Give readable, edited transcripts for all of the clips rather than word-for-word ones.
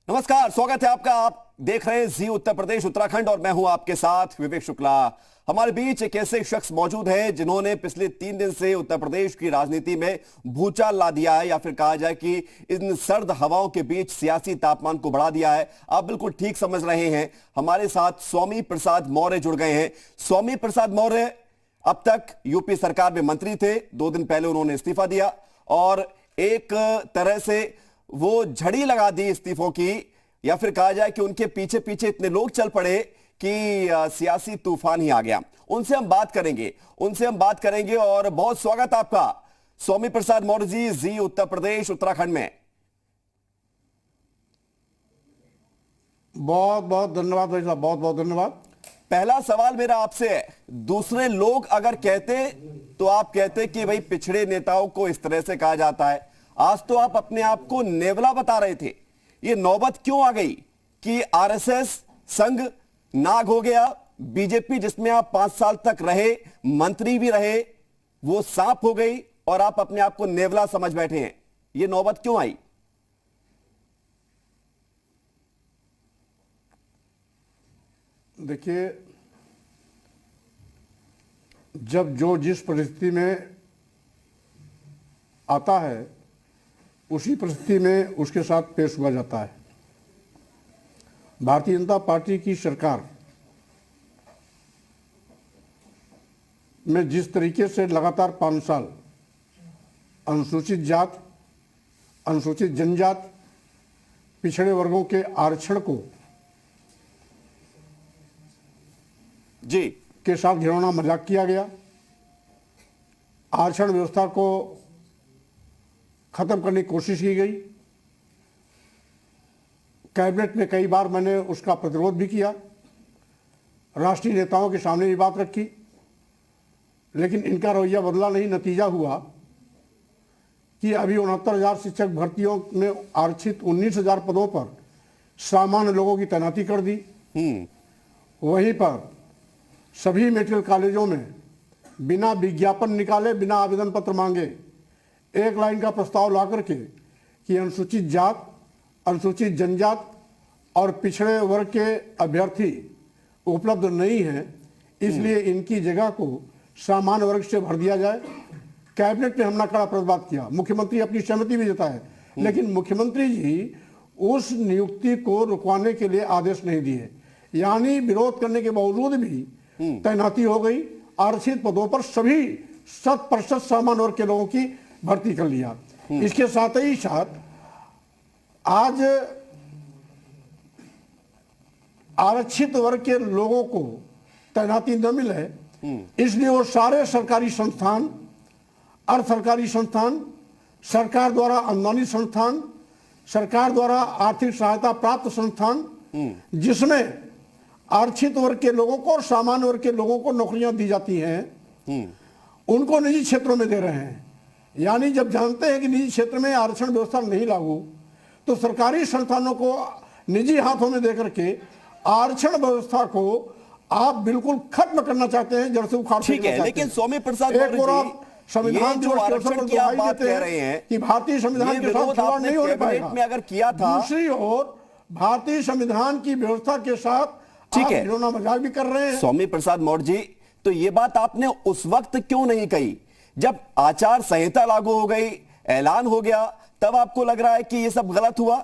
नमस्कार, स्वागत है आपका। आप देख रहे हैं जी उत्तर प्रदेश उत्तराखंड और मैं हूं आपके साथ विवेक शुक्ला। हमारे बीच एक ऐसे शख्स मौजूद हैं जिन्होंने पिछले 3 दिन से उत्तर प्रदेश की राजनीति में भूचाल ला दिया है, या फिर कहा जाए कि इन सर्द हवाओं के बीच सियासी तापमान को बढ़ा दिया है। आप बिल्कुल ठीक समझ रहे हैं। हमारे साथ स्वामी प्रसाद मौर्य जुड़ गए हैं। स्वामी प्रसाद मौर्य अब तक यूपी सरकार में मंत्री थे। 2 दिन पहले उन्होंने इस्तीफा दिया और एक तरह से वो झड़ी लगा दी इस्तीफों की, या फिर कहा जाए कि उनके पीछे पीछे इतने लोग चल पड़े कि सियासी तूफान ही आ गया। उनसे हम बात करेंगे और बहुत स्वागत आपका स्वामी प्रसाद मौर्य जी उत्तर प्रदेश उत्तराखंड में। बहुत बहुत धन्यवाद भाई साहब, बहुत बहुत धन्यवाद। पहला सवाल मेरा आपसे है, दूसरे लोग अगर कहते तो आप कहते कि भाई पिछड़े नेताओं को इस तरह से कहा जाता है। आज तो आप अपने आप को नेवला बता रहे थे। ये नौबत क्यों आ गई कि आरएसएस संग नाग हो गया, बीजेपी जिसमें आप 5 साल तक रहे, मंत्री भी रहे, वो सांप हो गई और आप अपने आप को नेवला समझ बैठे हैं। ये नौबत क्यों आई? देखिए, जब जो जिस परिस्थिति में आता है उसी परिस्थिति में उसके साथ पेश हुआ जाता है। भारतीय जनता पार्टी की सरकार में जिस तरीके से लगातार 5 साल अनुसूचित जात, अनुसूचित जनजात, पिछड़े वर्गों के आरक्षण को जी के साथ घिनौना मजाक किया गया, आरक्षण व्यवस्था को खत्म करने की कोशिश की गई। कैबिनेट में कई बार मैंने उसका प्रतिरोध भी किया, राष्ट्रीय नेताओं के सामने ये बात रखी, लेकिन इनका रवैया बदला नहीं। नतीजा हुआ कि अभी 69,000 शिक्षक भर्तियों में आरक्षित 19,000 पदों पर सामान्य लोगों की तैनाती कर दी। वहीं पर सभी मेडिकल कॉलेजों में बिना विज्ञापन निकाले, बिना आवेदन पत्र मांगे एक लाइन का प्रस्ताव ला करके कि अनुसूचित जात, अनुसूचित जनजात और पिछड़े वर्ग के अभ्यर्थी उपलब्ध नहीं हैं, इसलिए इनकी जगह को सामान्य वर्ग से भर दिया जाए। कैबिनेट ने हमने कड़ा प्रतिवाद किया, मुख्यमंत्री अपनी सहमति भी जताए, लेकिन मुख्यमंत्री जी उस नियुक्ति को रुकवाने के लिए आदेश नहीं दिए। यानी विरोध करने के बावजूद भी तैनाती हो गई। आरक्षित पदों पर सभी 100% सामान्य वर्ग के लोगों की भर्ती कर लिया। इसके साथ ही साथ आज आरक्षित वर्ग के लोगों को तैनाती न मिले, इसलिए वो सारे सरकारी संस्थान, अर्ध सरकारी संस्थान, सरकार द्वारा अनुदानित संस्थान, सरकार द्वारा आर्थिक सहायता प्राप्त संस्थान, जिसमें आरक्षित वर्ग के लोगों को और सामान्य वर्ग के लोगों को नौकरियां दी जाती हैं, उनको निजी क्षेत्रों में दे रहे हैं। यानी जब जानते हैं कि निजी क्षेत्र में आरक्षण व्यवस्था नहीं लागू, तो सरकारी संस्थानों को निजी हाथों में देकर के आरक्षण व्यवस्था को आप बिल्कुल खत्म करना चाहते हैं, जड़ से उखाड़ देना चाहते हैं। लेकिन स्वामी प्रसाद संविधान जो आरक्षण की आप बात कह रहे हैं कि भारतीय संविधान के साथ खिलवाड़ नहीं होने पाएगा में अगर किया था। दूसरी ओर भारतीय संविधान की व्यवस्था के साथ ठीक है, घिनौना मजाक भी कर रहे हैं। स्वामी प्रसाद मौर्य जी, तो ये बात आपने उस वक्त क्यों नहीं कही जब आचार संहिता लागू हो गई, ऐलान हो गया? तब आपको लग रहा है कि ये सब गलत हुआ,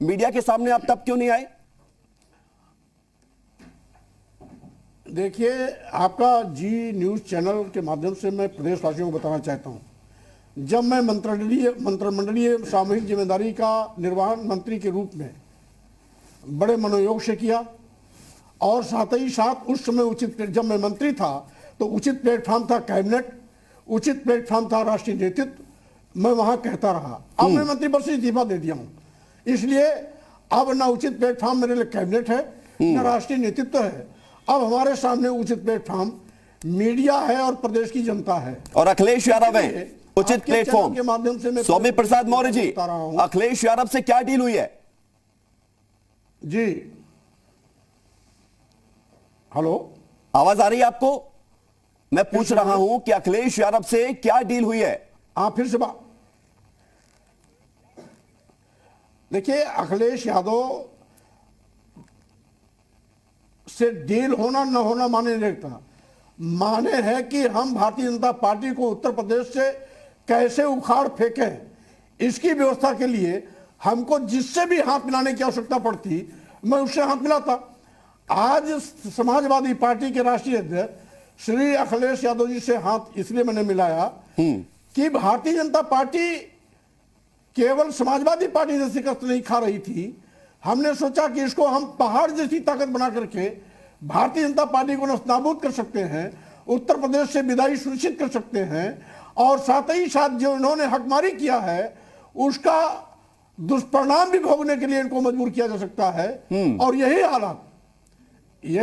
मीडिया के सामने आप तब क्यों नहीं आए? देखिए, आपका जी न्यूज चैनल के माध्यम से मैं प्रदेशवासियों को बताना चाहता हूं, जब मैं मंत्रिमंडलीय सामूहिक जिम्मेदारी का निर्वहन मंत्री के रूप में बड़े मनोयोग से किया, और साथ ही साथ उस समय जब मैं मंत्री था तो उचित प्लेटफॉर्म था कैबिनेट, उचित प्लेटफॉर्म था राष्ट्रीय नेतृत्व, मैं वहां कहता रहा। अब मैं मंत्री पद से इस्तीफा दे दिया हूं, इसलिए अब ना उचित प्लेटफॉर्म मेरे लिए कैबिनेट है, ना राष्ट्रीय नेतृत्व है। अब हमारे सामने उचित प्लेटफॉर्म मीडिया है और प्रदेश की जनता है, और अखिलेश यादव है उचित प्लेटफॉर्म के माध्यम से। मैं स्वामी प्रसाद मौर्य जी, अखिलेश यादव से क्या डील हुई है? जी हेलो, आवाज आ रही है आपको? मैं पूछ रहा हूं कि अखिलेश यादव से क्या डील हुई है? आप फिर से बात। देखिए, अखिलेश यादव से डील होना न होना माने नहीं रखता। माने है कि हम भारतीय जनता पार्टी को उत्तर प्रदेश से कैसे उखाड़ फेंकें, इसकी व्यवस्था के लिए हमको जिससे भी हाथ मिलाने की आवश्यकता पड़ती मैं उससे हाथ मिलाता। आज समाजवादी पार्टी के राष्ट्रीय अध्यक्ष श्री अखिलेश यादव जी से हाथ इसलिए मैंने मिलाया कि भारतीय जनता पार्टी केवल समाजवादी पार्टी से शिकस्त नहीं खा रही थी। हमने सोचा कि इसको हम पहाड़ जैसी ताकत बना करके भारतीय जनता पार्टी को नस्ताबूद कर सकते हैं, उत्तर प्रदेश से विदाई सुनिश्चित कर सकते हैं, और साथ ही साथ जो इन्होंने हकमारी किया है उसका दुष्परिणाम भी भोगने के लिए इनको मजबूर किया जा सकता है। और यही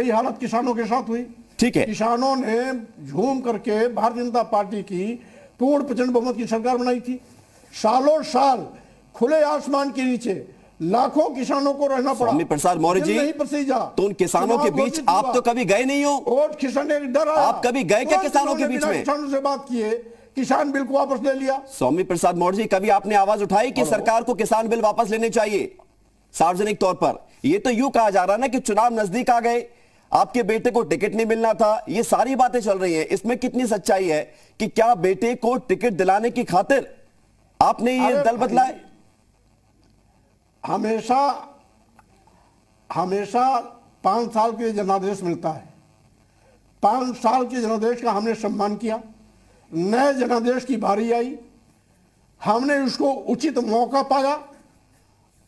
हालत किसानों के साथ हुई। ठीक है, किसानों ने झूम करके भारतीय जनता पार्टी की पूर्ण प्रचंड बहुमत की सरकार बनाई थी। सालों साल खुले आसमान के नीचे लाखों किसानों को रहना पड़ा। स्वामी प्रसाद मौर्य जी, नहीं पसीजा तो उन किसानों के बीच आप तो कभी गए नहीं हो? वोट खिसकने का डर आया। आप कभी गए क्या किसानों के बीच में? किसानों से बात किए, किसान बिल को वापस ले लिया। स्वामी प्रसाद मौर्य जी, कभी आपने आवाज उठाई कि सरकार को किसान बिल वापस लेने चाहिए सार्वजनिक तौर पर? ये तो यूं कहा जा रहा है ना कि चुनाव नजदीक आ गए, आपके बेटे को टिकट नहीं मिलना था, ये सारी बातें चल रही हैं। इसमें कितनी सच्चाई है कि क्या बेटे को टिकट दिलाने की खातिर आपने ये दल बदला है? हमेशा 5 साल के जनादेश मिलता है। 5 साल के जनादेश का हमने सम्मान किया। नए जनादेश की बारी आई, हमने उसको उचित मौका पाया।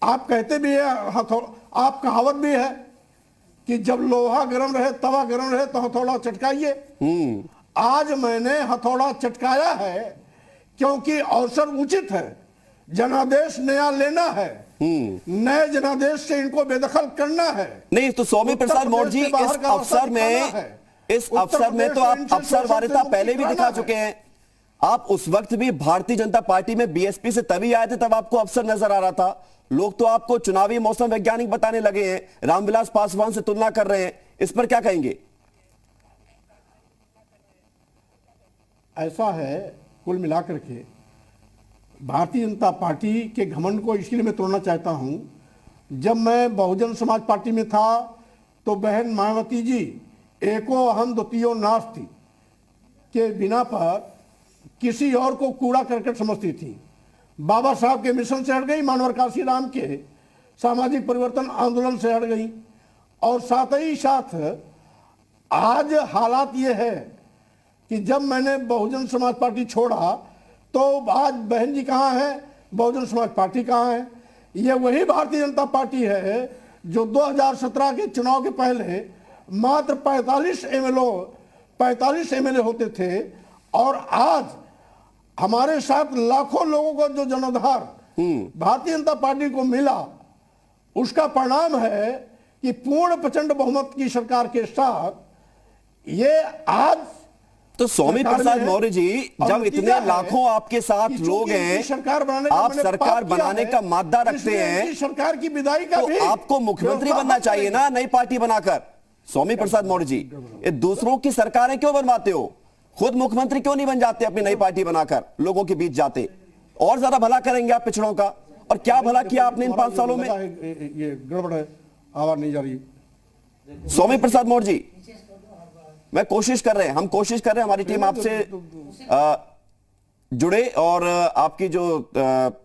आप कहते भी है, आप कहावत भी है कि जब लोहा गर्म रहे तवा गर्म रहे तो हथौड़ा चटकाइए। आज मैंने हथौड़ा चटकाया है क्योंकि अवसर उचित है। जनादेश नया लेना है, नए जनादेश से इनको बेदखल करना है। नहीं तो स्वामी प्रसाद मौर्य जी, इस अवसर में तो आप अवसर वारिता पहले भी दिखा चुके हैं। आप उस वक्त भी भारतीय जनता पार्टी में बीएसपी से तभी आए थे, तब आपको अवसर नजर आ रहा था। लोग तो आपको चुनावी मौसम वैज्ञानिक बताने लगे हैं, रामविलास पासवान से तुलना कर रहे हैं। इस पर क्या कहेंगे? ऐसा है, कुल मिलाकर के भारतीय जनता पार्टी के घमंड को इसलिए मैं तोड़ना चाहता हूं। जब मैं बहुजन समाज पार्टी में था तो बहन मायावती जी एको अहम द्वितीयो नास्ति के बिना पर किसी और को कूड़ा करकट समझती थी। बाबा साहब के मिशन से हट गई, मानवर काशीराम के सामाजिक परिवर्तन आंदोलन से हट गई। और साथ ही साथ आज हालात ये है कि जब मैंने बहुजन समाज पार्टी छोड़ा तो आज बहन जी कहाँ है, बहुजन समाज पार्टी कहाँ है? ये वही भारतीय जनता पार्टी है जो 2017 के चुनाव के पहले मात्र 45 एमएलए होते थे, और आज हमारे साथ लाखों लोगों को जो जनाधार भारतीय जनता पार्टी को मिला, उसका परिणाम है कि पूर्ण प्रचंड बहुमत की सरकार के साथ ये आज तो स्वामी प्रसाद मौर्य जी, जब इतने लाखों आपके साथ लोग हैं, आप सरकार बनाने का मादा रखते हैं, सरकार की विदाई का तो आपको मुख्यमंत्री बनना चाहिए ना, नई पार्टी बनाकर। स्वामी प्रसाद मौर्य जी, ये दूसरों की सरकारें क्यों बनवाते हो? खुद मुख्यमंत्री क्यों नहीं बन जाते अपनी नई पार्टी बनाकर, लोगों के बीच जाते? और ज्यादा भला करेंगे आप पिछड़ों का। और क्या भला किया आपने इन 5 सालों में? ये गड़बड़ है, आवाज नहीं जा रही। स्वामी प्रसाद मौर्य जी, मैं कोशिश कर रहे हैं, हम कोशिश कर रहे हैं, हमारी टीम आपसे जुड़े और आपकी जो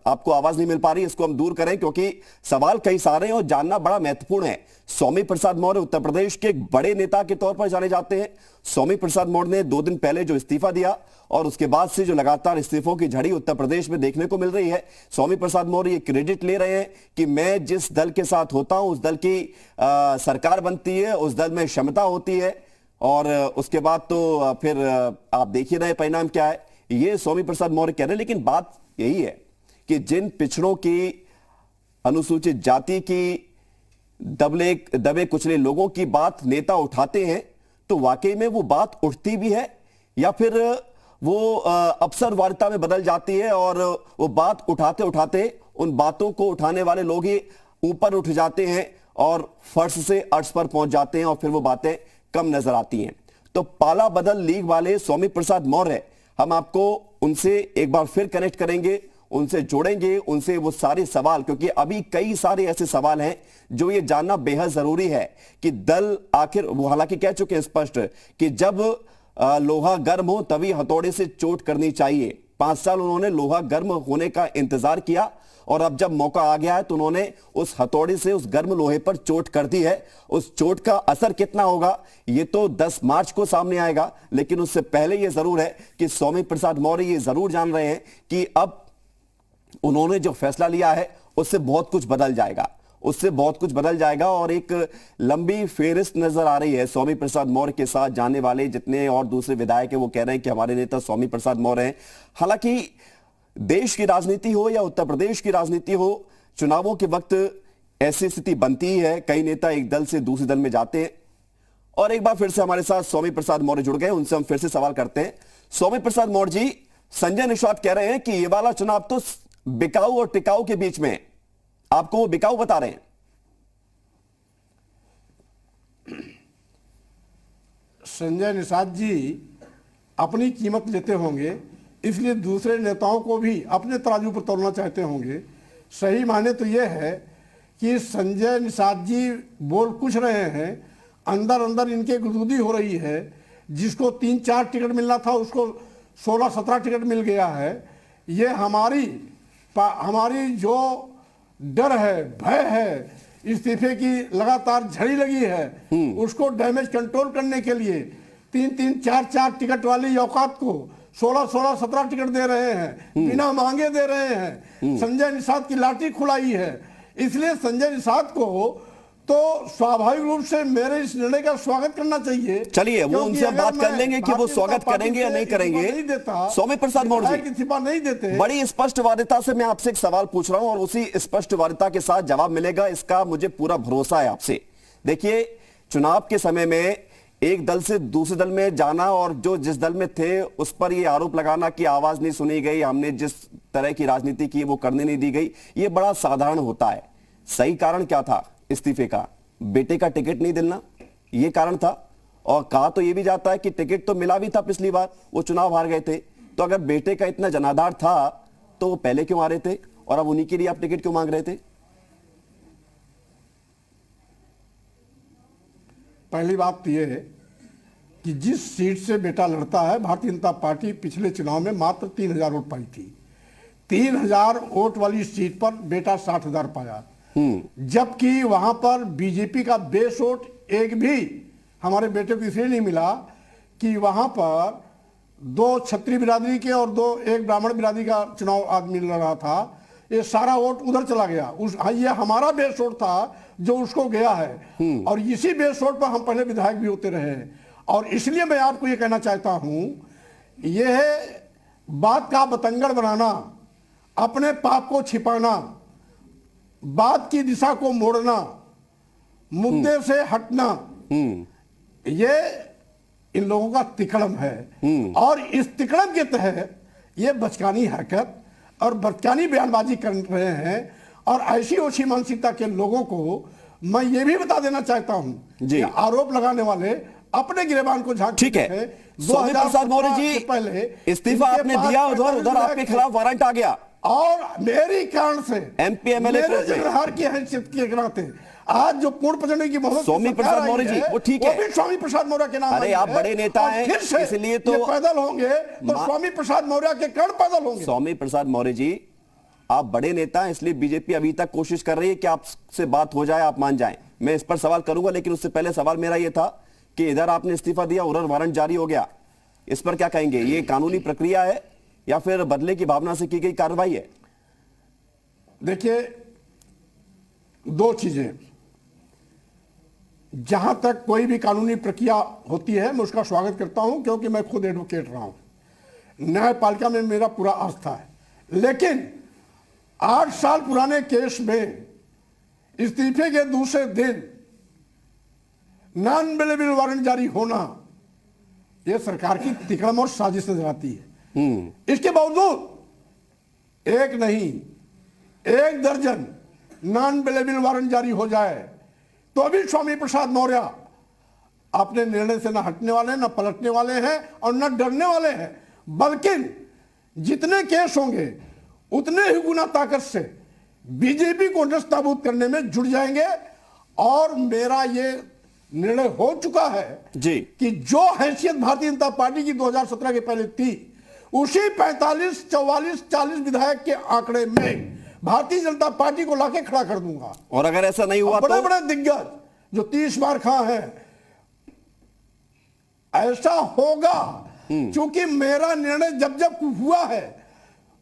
आपको आवाज नहीं मिल पा रही इसको हम दूर करें, क्योंकि सवाल कई सारे हैं और जानना बड़ा महत्वपूर्ण है। स्वामी प्रसाद मौर्य उत्तर प्रदेश के एक बड़े नेता के तौर पर जाने जाते हैं। स्वामी प्रसाद मौर्य ने 2 दिन पहले जो इस्तीफा दिया और उसके बाद से जो लगातार इस्तीफों की झड़ी उत्तर प्रदेश में देखने को मिल रही है, स्वामी प्रसाद मौर्य ये क्रेडिट ले रहे हैं कि मैं जिस दल के साथ होता हूं उस दल की सरकार बनती है, उस दल में क्षमता होती है, और उसके बाद तो फिर आप देख ही रहे परिणाम क्या है, ये स्वामी प्रसाद मौर्य कह रहे हैं। लेकिन बात यही है कि जिन पिछड़ों की, अनुसूचित जाति की, दबे कुचले लोगों की बात नेता उठाते हैं, तो वाकई में वो बात उठती भी है या फिर वो अवसर वारिता में बदल जाती है और वो बात उठाते उठाते उन बातों को उठाने वाले लोग ही ऊपर उठ जाते हैं और फर्श से अर्श पर पहुंच जाते हैं और फिर वो बातें कम नजर आती हैं। तो पाला बदल लीग वाले स्वामी प्रसाद मौर्य, हम आपको उनसे एक बार फिर कनेक्ट करेंगे, उनसे जोड़ेंगे, उनसे वो सारे सवाल, क्योंकि अभी कई सारे ऐसे सवाल हैं जो ये जानना बेहद जरूरी है कि दल आखिर, वो हालांकि कह चुके हैं स्पष्ट कि जब लोहा गर्म हो तभी हथौड़े से चोट करनी चाहिए। 5 साल उन्होंने लोहा गर्म होने का इंतजार किया और अब जब मौका आ गया है तो उन्होंने उस हथौड़े से उस गर्म लोहे पर चोट कर दी है। उस चोट का असर कितना होगा ये तो 10 मार्च को सामने आएगा, लेकिन उससे पहले यह जरूर है कि स्वामी प्रसाद मौर्य ये जरूर जान रहे हैं कि अब उन्होंने जो फैसला लिया है उससे बहुत कुछ बदल जाएगा, उससे बहुत कुछ बदल जाएगा। और एक लंबी फेहरिस्त नजर आ रही है स्वामी प्रसाद मौर्य के साथ जाने वाले जितने और दूसरे विधायक हैं, वो कह रहे हैं कि हमारे नेता स्वामी प्रसाद मौर्य हैं। हालांकि देश की राजनीति हो या उत्तर प्रदेश की राजनीति हो, चुनावों के वक्त ऐसी स्थिति बनती ही है, कई नेता एक दल से दूसरे दल में जाते हैं। और एक बार फिर से हमारे साथ स्वामी प्रसाद मौर्य जुड़ गए, उनसे हम फिर से सवाल करते हैं। स्वामी प्रसाद मौर्य जी, संजय निषाद कह रहे हैं कि ये वाला चुनाव तो बिकाऊ और टिकाऊ के बीच में है, आपको वो बिकाऊ बता रहे हैं? संजय निषाद जी अपनी कीमत लेते होंगे, इसलिए दूसरे नेताओं को भी अपने तराजू पर तोलना चाहते होंगे। सही माने तो यह है कि संजय निषाद जी बोल कुछ रहे हैं, अंदर अंदर इनके गुदगुदी हो रही है। जिसको 3-4 टिकट मिलना था उसको 16-17 टिकट मिल गया है। ये हमारी जो डर है, भय है, इस्तीफे की लगातार झड़ी लगी है, उसको डैमेज कंट्रोल करने के लिए 3-3, 4-4 टिकट वाली औकात को 16-16, 17 टिकट दे रहे हैं, बिना मांगे दे रहे हैं। संजय निषाद की लाठी खुलाई है। इसलिए संजय निषाद को तो स्वाभाविक रूप से मेरे इस निर्णय का स्वागत करना चाहिए। चलिए वो उनसे बात कर लेंगे कि वो स्वागत करेंगे या नहीं करेंगे। स्वामी प्रसाद मौर्य जी नहीं देते, बड़ी स्पष्टवादिता से मैं आपसे एक सवाल पूछ रहा हूं और उसी स्पष्टवादिता के साथ जवाब मिलेगा, इसका मुझे पूरा भरोसा है आपसे। देखिए, चुनाव के समय में एक दल से दूसरे दल में जाना और जो जिस दल में थे उस पर यह आरोप लगाना कि आवाज नहीं सुनी गई, हमने जिस तरह की राजनीति की वो करने नहीं दी गई, ये बड़ा साधारण होता है। सही कारण क्या था इस्तीफे का? बेटे का टिकट नहीं दिलना, ये कारण था। और कहा तो ये भी जाता है कि टिकट तो मिला भी था पिछली बार, वो चुनाव हार गए थे। तो अगर बेटे का इतना जनाधार था तो वो पहले क्यों आ रहे थे और अब उन्हीं के लिए आप टिकट क्यों मांग रहे थे? पहली बात तो यह है कि जिस सीट से बेटा लड़ता है, भारतीय जनता पार्टी पिछले चुनाव में मात्र 3000 वोट पाई थी। 3000 वोट वाली सीट पर बेटा 60,000 पाया, जबकि वहां पर बीजेपी का बेस वोट एक भी हमारे बेटे को इसलिए नहीं मिला कि वहां पर 2 क्षत्रिय बिरादरी के और 1 ब्राह्मण बिरादरी का चुनाव आदमी लड़ रहा था। ये सारा वोट उधर चला गया। ये हमारा बेस वोट था जो उसको गया है, और इसी बेस वोट पर हम पहले विधायक भी होते रहे। और इसलिए मैं आपको ये कहना चाहता हूं, यह बात का बतंगड़ बनाना, अपने पाप को छिपाना, बात की दिशा को मोड़ना, मुद्दे से हटना, ये इन लोगों का तिकड़म है। और इस तिकड़म के तहत ये बचकानी हरकत और बचकानी बयानबाजी कर रहे हैं। और ऐसी ओछी मानसिकता के लोगों को मैं ये भी बता देना चाहता हूं कि आरोप लगाने वाले अपने गिरेबान को झांक, ठीक है। स्वामी प्रसाद मौर्य जी, पहले इस्तीफा आपने दिया, उधर आपके खिलाफ वारंट आ गया और मेरी कारण से एमपी एमएलए की हैसियत के नाते आज जो पूर्ण पचड़ने की बहुत स्वामी प्रसाद मौर्य जी, वो ठीक है, वो भी स्वामी प्रसाद मौर्य के नाम। अरे आप बड़े नेता हैं, इसलिए तो पैदल होंगे तो स्वामी प्रसाद मौर्य के कर्ण पैदल होंगे। स्वामी प्रसाद मौर्य जी, आप बड़े नेता हैं, इसलिए बीजेपी अभी तक कोशिश कर रही है कि आपसे बात हो जाए, आप मान जाएं। मैं इस पर सवाल करूंगा, लेकिन उससे पहले सवाल मेरा यह था कि इधर आपने इस्तीफा दिया, उधर वारंट जारी हो गया, इस पर क्या कहेंगे? ये कानूनी प्रक्रिया है या फिर बदले की भावना से की गई कार्रवाई है? देखिए, 2 चीजें, जहां तक कोई भी कानूनी प्रक्रिया होती है मैं उसका स्वागत करता हूं, क्योंकि मैं खुद एडवोकेट रहा हूं, न्यायपालिका में मेरा पूरा आस्था है। लेकिन 8 साल पुराने केस में इस्तीफे के दूसरे दिन नॉन अवेलेबल वारंट जारी होना, यह सरकार की तिकड़म और साजिश नजर आती है। इसके बावजूद एक नहीं 1 दर्जन नॉन अवेलेबल वारंट जारी हो जाए तो भी स्वामी प्रसाद मौर्य अपने निर्णय से न हटने वाले, न पलटने वाले हैं और न डरने वाले हैं। बल्कि जितने केस होंगे उतने ही गुना ताकत से बीजेपी को नस्ताबूद करने में जुट जाएंगे। और मेरा ये निर्णय हो चुका है जी कि जो हैसियत भारतीय जनता पार्टी की 2017 के पहले थी, उसी 45, 44, 40 विधायक के आंकड़े में भारतीय जनता पार्टी को लाके खड़ा कर दूंगा। और अगर ऐसा नहीं हुआ बड़े तो बड़े दिग्गज जो 30 बार खा है, ऐसा होगा क्योंकि मेरा निर्णय जब जब हुआ है,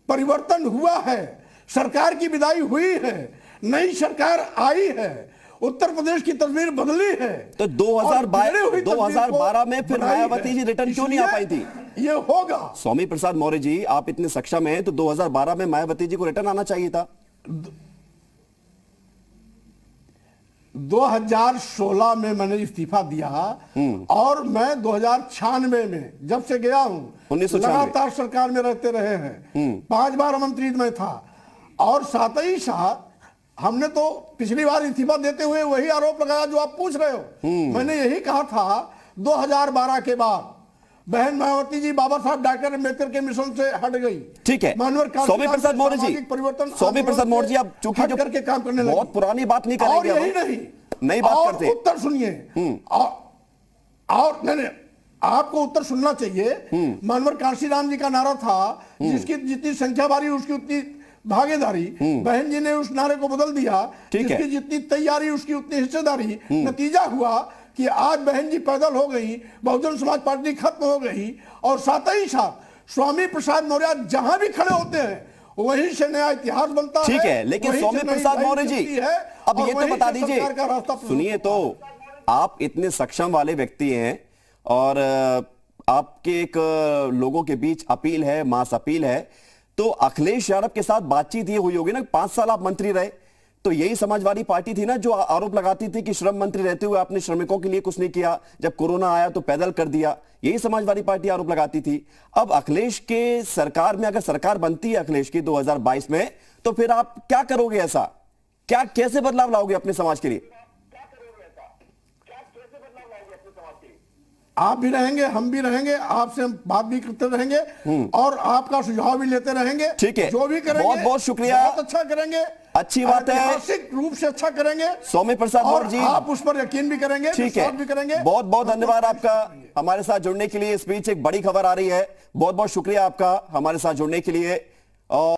परिवर्तन हुआ है, सरकार की विदाई हुई है, नई सरकार आई है, उत्तर प्रदेश की तस्वीर बदली है। तो 2012 में फिर मायावती जी रिटर्न क्यों नहीं आ पाई थी? ये होगा। स्वामी प्रसाद मौर्य जी, आप इतने सक्षम हैं तो 2012 में मायावती जी को रिटर्न आना चाहिए था। 2016 में मैंने इस्तीफा दिया और मैं 2096 में जब से गया हूं, 1996 लगातार सरकार में रहते रहे हैं। 5 बार मंत्री में था और साथ ही साथ हमने तो पिछली बार इस्तीफा देते हुए वही आरोप लगाया जो आप पूछ रहे हो। मैंने यही कहा था 2012 के बाद बहन मायावती जी बाबा साहब डॉक्टर अम्बेडकर के मिशन से हट गई। ठीक है, स्वामी प्रसाद मौर्य जी, स्वामी प्रसाद मौर्य जी, आप चूंकि जो करके काम करने लगे, बहुत पुरानी बात नहीं करेंगे, और यही नहीं नई बात करते। उत्तर सुनिए और नहीं, आपको उत्तर सुनना चाहिए। मानवर कांशीराम जी का नारा था, जिसकी जितनी संख्या बारी उसकी उतनी भागीदारी। बहन जी ने उस नारे को बदल दिया, जिसकी जितनी तैयारी उसकी उतनी हिस्सेदारी। नतीजा हुआ कि आज बहन जी पैदल हो गई, बहुजन समाज पार्टी खत्म हो गई और साथ ही साथ स्वामी प्रसाद मौर्य जहां भी खड़े होते हैं वहीं से नया इतिहास बनता है। ठीक है, लेकिन स्वामी प्रसाद मौर्य जी, अब ये तो बता दीजिए, सुनिए, तो आप इतने सक्षम वाले व्यक्ति हैं और आपके एक लोगों के बीच अपील है, मास अपील है, तो अखिलेश यादव के साथ बातचीत ये हुई होगी ना, 5 साल आप मंत्री रहे, तो यही समाजवादी पार्टी थी ना जो आरोप लगाती थी कि श्रम मंत्री रहते हुए आपने श्रमिकों के लिए कुछ नहीं किया, जब कोरोना आया तो पैदल कर दिया। यही समाजवादी पार्टी आरोप लगाती थी। अब अखिलेश के सरकार में अगर सरकार बनती है अखिलेश की 2022 में, तो फिर आप क्या करोगे? ऐसा क्या, कैसे बदलाव लाओगे अपने समाज के लिए? आप भी रहेंगे, हम भी रहेंगे, आपसे हम बात भी करते रहेंगे और आपका सुझाव भी लेते रहेंगे। ठीक है, जो भी करेंगे बहुत बहुत शुक्रिया, बहुत अच्छा करेंगे, अच्छी बात है, ऐतिहासिक रूप से अच्छा करेंगे स्वामी प्रसाद मौर्य जी, आप उस पर यकीन भी करेंगे, ठीक है, भी करेंगे। बहुत बहुत धन्यवाद आपका हमारे साथ जुड़ने के लिए। इस बीच एक बड़ी खबर आ रही है, बहुत बहुत शुक्रिया आपका हमारे साथ जुड़ने के लिए। और